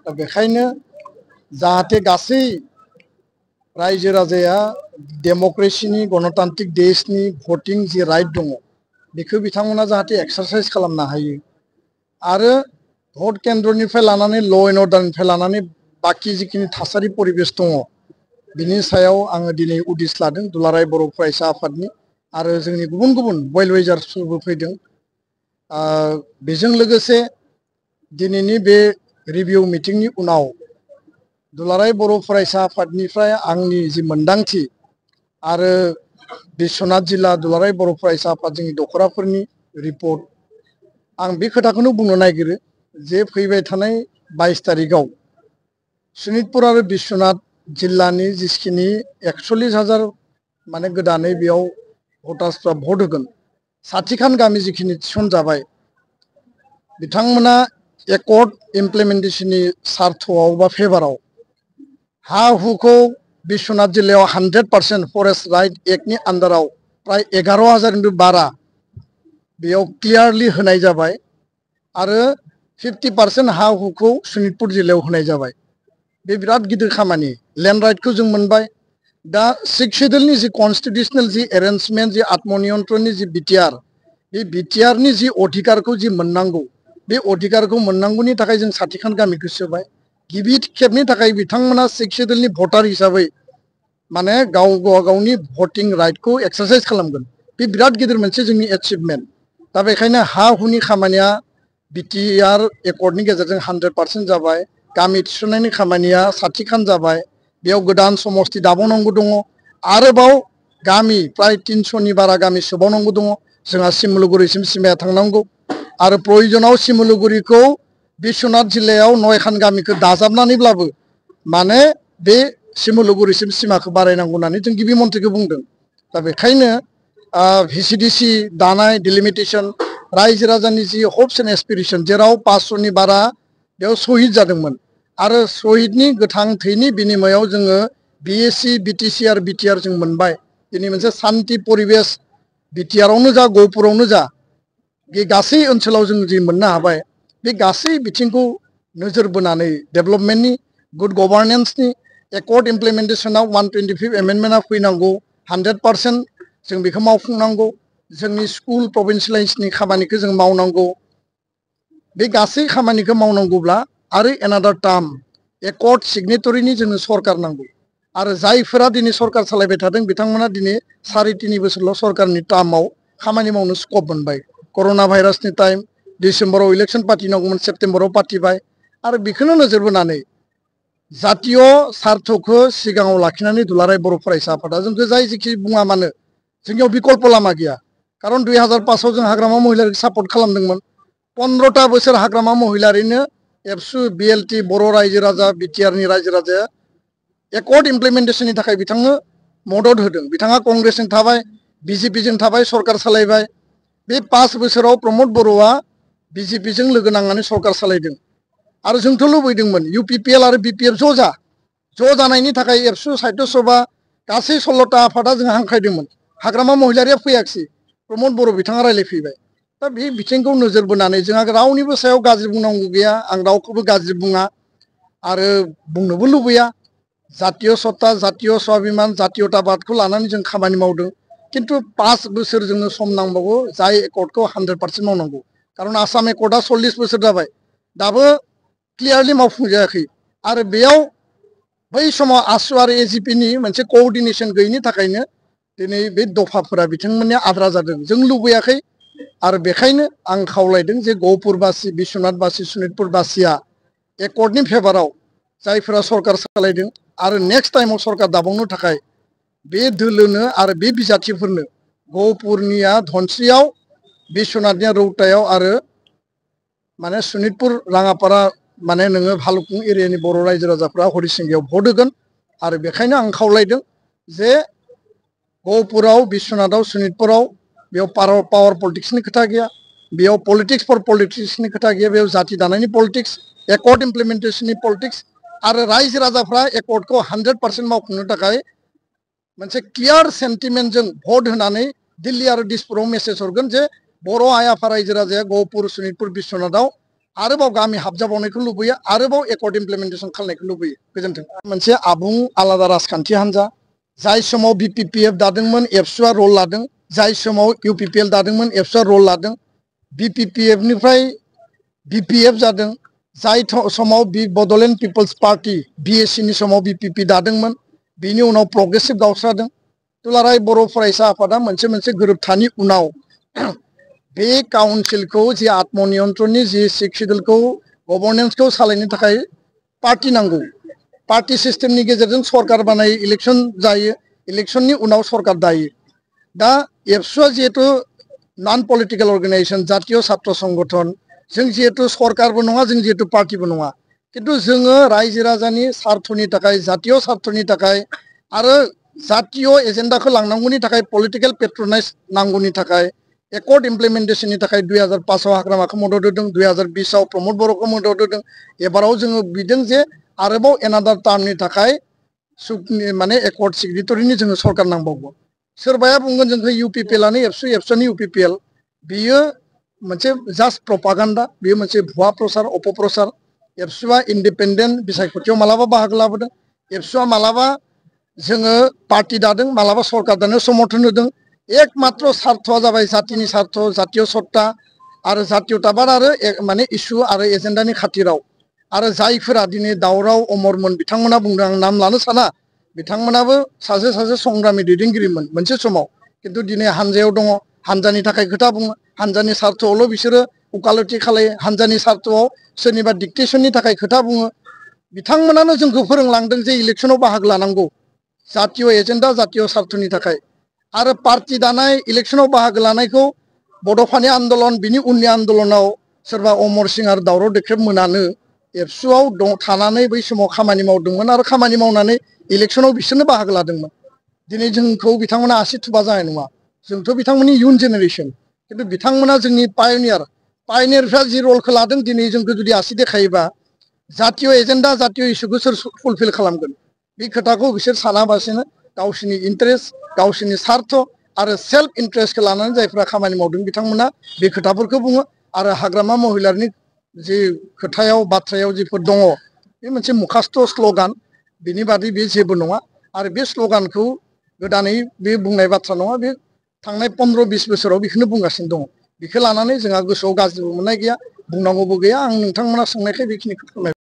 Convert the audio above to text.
दा बेखायनो जाहाथे गासै रायजो राजाया डेमक्रेसिनि गणतान्त्रिक देशनि भटिं जि राइट दङ बेखौ बिथांमोना जाहाथे एक्सारसाइज खालामनो हायो आरो भट केन्द्रनिफ्राय लानानै ल' एन्ड अर्डारनिफ्राय लानानै बाखि जिखिनि थासारि परिबेस दङ बिनि सायाव आङो दिनै उदिस लादों दुलाराय बर' फरायसा आफादनि आरो जोंनि गुबुन गुबुन वेल विजार्सफोरबो फैदों बेजों लोगोसे दिनैनि बे रिभिउ मिटिंनि उनाव दुलाराय बर' फरायसा आफादनिफ्राय आंनि जि मोनदांथि आरो बिश्वनाथ जिल्ला दुलाराय बर' फरायसा आफाद जोंनि दखराफोरनि रिपर्ट आं बे खोथाखौनो बुंनो नागिरो जे फैबाय थानाय 22 तारिखआव सनितपुर आरो बिश्वनाथ जिल्लानि जिखिनि 41,000 माने गोदानै बेयाव भटार्सफ्रा भट होगोन साथिखान गामि जिखिनि थिसनजाबाय बिथांमोना एकर्ड इमप्लिमेन्टेशननि सार्थआव बा फेभाराव हा हुखौ बिश्वनाथ जिल्लायाव 100% फरेस्ट राइट एक्टनि आन्डाराव प्राय 11,000 बारा बेयाव क्लियारलि होनाय जाबाय आरो 50% हा हुखौ सनितपुर जिल्लायाव होनाय जाबाय बे बिराद गिदिर खामानि लेन्ड राइटखौ जों मोनबाय दा 6 शेड्यूलनि जि कन्स्टिट्यूशनल जि एरेन्जमेन्ट जि आत्मनियन्त्रणनि जि बिटिआर बे बिटिआरनि जि अधिकारखौ जि मोननांगौ बे अधिकारखौ मोननांगौनि थाखाय जों साथिखान गामिखौ सोबाय गिबि खेबनि थाखाय बिथांमोना 6 शेड्यूलनि भटार हिसाबै माने गावनि भटिं राइटखौ एक्सारसाइज खालामगोन बे बिराद गिदिर मोनसे जोंनि एचिभमेन्ट दा बेखायनो हा हुनि खामानिया बिटिआर एकर्डनि गेजेरजों 100% जाबाय गामि थिसननायनि खामानिया साथिखान जाबाय बेयाव गोदान समस्ति दाबावनांगौ दङ आरोबाव गामि प्राय 300नि बारा गामि सोबावनांगौ दङ जोंहा सिमलुगुरिसिम सिमाया थांनांगौ आरो प्रयोजनाव सिमलुगुरिखौ बिश्वनाथ जिल्लायाव 9खान गामिखौ दाजाबनानैब्लाबो माने बे सिमलुगुरिसिम सिमाखौ बारायनांगौ होननानै जों गिबि मन्थ्रिखौ बुंदों दा बेखायनो भिसिडिसि दानाय डिलिमिटेशन रायजो राजानि जि हप्स एन्ड एसपिरेशन जेराव 500नि बारा बेयाव शहीद जादोंमोन आरो शहीदनि गोथां थैनि बिनिमयाव जोङो बिएससि बिटिसि आरो बिटिआर जों मोनबाय दिनै मोनसे शान्ति परिबेस बिटिआरावनो जा गहपुरावनो जा बे गासै ओनसोलाव जों जि मोननो हाबाय बे गासै बिथिंखौ नोजोर बोनानै डेभेलपमेन्टनि गुड गभार्नेन्सनि एकर्ड इमप्लिमेन्टेशनाव 125 एमेन्डमेन्टआ फैनांगौ 100% जों बेखौ मावफुंनांगौ जोंनि स्कुल प्रभिन्सियेलाइजनि खामानिखौ जों मावनांगौ बे गासै खामानिखौ मावनांगौब्ला आरो एनादार टार्म एकर्ड सिगनेटरिनि जोंनो सरकार नांगौ आरो जायफोरा दिनै सरकार सालायबाय थादों बिथांमोना दिनै 3.5 बोसोरल' सरकारनि टार्माव खामानि मावनो स्कप मोनबाय कर'ना भाइरासनि टाइम डिसेम्बराव इलेक्सन पार्टिनांगौमोन सेप्तेम्बराव पार्टिबाय आरो बेखौनो नोजोर बोनानै जातीय सार्थखौ सिगाङाव लाखिनानै दुलाराय बर' फरायसा आफादा जोंखौ जाय जेखि बुङा मानो जोंनियाव बिकल्प लामा गैया खारन 2005आव जों हाग्रामा महिलारिखौ सापर्ट खालामदोंमोन 15टा बोसोर हाग्रामा महिलारिनो एबसु बिएलटि बर' रायजो राजा बिटिआरनि रायजो राजाया एकर्ड इमप्लिमेन्टेशननि थाखाय बिथांनो मदद होदों बिथाङा कंग्रेसजों थाबाय बिजेपिजों थाबाय सरकार सालायबाय बे 5 बोसोराव प्रमद बर'आ बिजेपिजों लोगो नांनानै सरकार सालायदों आरो जोंथ' लुबैदोंमोन इउपिपिएल आरो बिपिएफ ज' जानायनि थाखाय एबसु साहित्य सभा गासै 16टा आफादा जों हांख्रायदोंमोन हाग्रामा महिलारिया फैयाखिसै प्रमद बर' बिथाङा रायलायफैबाय दा बे बिथिंखौ नोजोर बोनानै जोंहा रावनिबो सायाव गाज्रि बुंनांगौ गैया आं रावखौबो गाज्रि बुङा आरो बुंनोबो लुबैया जातीय सत्ता जातीय स्वाभिमान जातीयताबादखौ लानानै जों खामानि मावदों किन्तु 5 बोसोर जोंनो सम नांबावगौ जाय एकर्डखौ 100% मावनांगौ खारन आसाम एकर्डआ 40 बोसोर जाबाय दाबो क्लियारलि मावफुंजायाखै आरो बेयाव बै समाव आसु आरो एजिपिनि मोनसे कोअर्डिनेशन गैयिनि थाखायनो दिनै बे दफाफोरा बिथांमोननिया आद्रा जादों जों लुबैयाखै आरो बेखायनो आं खावलायदों जे गहपुरबासि बिश्वनाथबासि सनितपुरबासिया एकर्डनि फेभाराव जायफोरा सरकार सालायदों आरो नेक्स्ट टाइमाव सरकार दाबावनो थाखाय बे दोलोनो आरो बे बिजाथिफोरनो गहपुरनिया धनस्रियाव बिश्वनाथनिया रौतायाव आरो माने सनितपुर राङापारा माने नोङो भालुकपुं एरियानि बर' रायजो राजाफ्रा हरिसिंगायाव भट होगोन आरो बेखायनो आं खावलायदों जे गहपुराव बिश्वनाथाव सनितपुराव बेयाव पावार पलिटिक्सनि खोथा गैया बेयाव पलिटिक्स फर पलिटिक्सनि खोथा गैया बेयाव जाति दानायनि पलिटिक्स एकर्ड इमप्लिमेन्टेशननि पलिटिक्स आरो रायजो राजाफ्रा एकर्डखौ 100% मावफुंनो थाखाय मोनसे क्लियार सेन्टिमेन्टजों भट होनानै दिल्ली आरो दिसपुराव मेसेज हरगोन जे बर' आइ आफा रायजो राजाया गहपुर सनितपुर बिश्वनाथाव आरोबाव गामि हाबजाबावनायखौ लुबैयो आरोबाव एकर्ड इमप्लिमेन्टेसन खालामनायखौ लुबैयो गोजोन्थों मोनसे आबुं आलादा राजखान्थि हान्जा जाय समाव बिपिपिएफ दादोंमोन एबसुआ रल लादों जाय समाव इउपिपिएल दादोंमोन एबसुआ रल लादों बिपिपिएफ निफ्राय बिपिएफ जादों जाय समाव बड'लेण्ड पिपल्स पार्टी बिएसि नि समाव बिपिपि दादोंमोन बिनि उनाव प्रग्रेसिभ गावस्रादों दुलाराय बर' फरायसा आफादा मोनसे गोरोबथानि उनाव बे काउन्सिलखौ जि आत्मनियन्त्रणनि जि सिक्स शिड्युलखौ गभर्नेन्सखौ सालायनो थाखाय पार्टी नांगौ पार्टी सिस्टेमनि गेजेरजों सरकार बानायो इलेक्शन जायो इलेक्शननि उनाव सरकार दायो दा एबसुआ जिहेतु नन पलिटिकल अर्गेनाइजेशन जातीय छात्र संगठन जों जिहेतु सरकारबो नङा जों जिहेतु पार्टीबो नङा किन्तु जोङो रायजो राजानि स्वार्थनि थाखाय जातीय स्वार्थनि थाखाय आरो जातीय एजेन्डाखौ लांनांगौनि थाखाय पलिटिकल पेट्रनाइज नांगौनि थाखाय एकर्ड इमप्लिमेन्टेसननि थाखाय 2005 आव हाग्रामाखौ मदद होदों 2020 आव प्रमद बर'खौ मदद होदों एबाराव जोङो बिदों जे आरोबाव एनादार टार्मनि थाखाय माने एकर्ड सिगनेटरिनि जोङो सरकार नांबावगौ सोरबाया बुंगोन जोंखौ इउपिपिएलआनो एबसु एबसुनि इउपिपिएल बियो मोनसे जास्ट प्रपागान्डा बियो मोनसे भुवा प्रचार अपप्रचार एबसुआ इन्डिपेन्डेन्ट बिसायख'थियाव मालाबा बाहागो लाबोदों एबसुआ मालाबा जोङो पार्टी दादों मालाबा सरकार दानो समर्थन होदों एकमात्र स्वार्थआ जाबाय जातिनि स्वार्थ जातीय सत्ता आरो जातीयताबाद आरो माने इस्यु आरो एजेन्डानि खाथिराव आरो जायफोरा दिनै दावराव अमरमोन बिथांमोना बुंदों आं नाम लानो साना बिथांमोनाबो सासे संग्रामि दैदेनगिरिमोन मोनसे समाव किन्तु दिनै हानजायाव दङ हानजानि थाखाय खोथा बुङो हानजानि स्वार्थआवल' बिसोरो उकालति खालायो हानजानि स्वार्थआव सोरनिबा डिक्टेसननि थाखाय खोथा बुङो बिथांमोनानो जोंखौ फोरोंलांदों जे इलेक्शनाव बाहागो लानांगौ जातीय एजेन्डा जातीय स्वार्थनि थाखाय आरो पार्टी दानाय इलेक्शनाव बाहागो लानायखौ बड'फानि आन्दलन बिनि उननि आन्दलनाव सोरबा अमर सिंह आरो दावराव देख्रेब मोनानो एबसुआव थानानै बै समाव खामानि मावदोंमोन आरो खामानि मावनानै इलेक्शनाव बिसोरनो बाहागो लादोंमोन दिनै जोंखौ बिथांमोना आसि थुबा जानाय नङा जोंथ' बिथांमोननि इयुन जेनेरेसन किन्तु बिथांमोना जोंनि पायनियारफ्रा जि रलखौ लादों दिनै जोंखौ जुदि आसि देखायोबा जातीय एजेन्डा जातीय इस्युखौ सोर फुलफिल खालामगोन बे खोथाखौ बिसोर सानाबासिनो गावसोरनि इन्टारेस्ट गावसोरनि स्वार्थ आरो सेल्फ इन्टारेस्टखौ लानानै जायफ्रा खामानि मावदों बिथांमोना बे खोथाफोरखौ बुङो आरो हाग्रामा महिलारनि जि खोथायाव बाथ्रायाव जिफोर दङ बे मोनसे मुखास्थ' स्ल'गान बिनि बादै बे जेबो नङा आरो बे स्ल'गानखौ गोदानै बे बुंनाय बाथ्रा नङा बे थांनाय 15-20 बोसोराव बेखौनो बुंगासिनो दङ बेखौ लानानै जोंहा गोसोआव गाज्रिबो मोननाय गैया बुंनांगौबो गैया आं नोंथांमोना सोंनायखाय बेखिनिखौ फोरमायबाय।